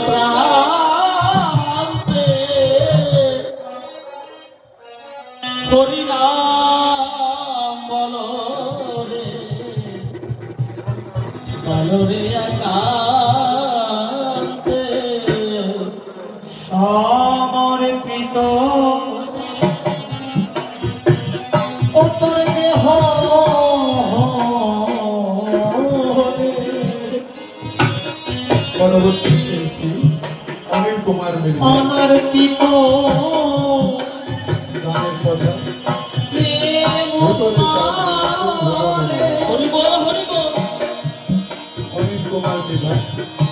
প্রান্তে হরি নাম বলো রে বলো রে একান্তে সমর্পিত অন্তর দেহ পরবর্তী শিল্পী অনিল কুমার মিত্র অনর্পিত গানের কথা হরি বল অনিল কুমার মিত্র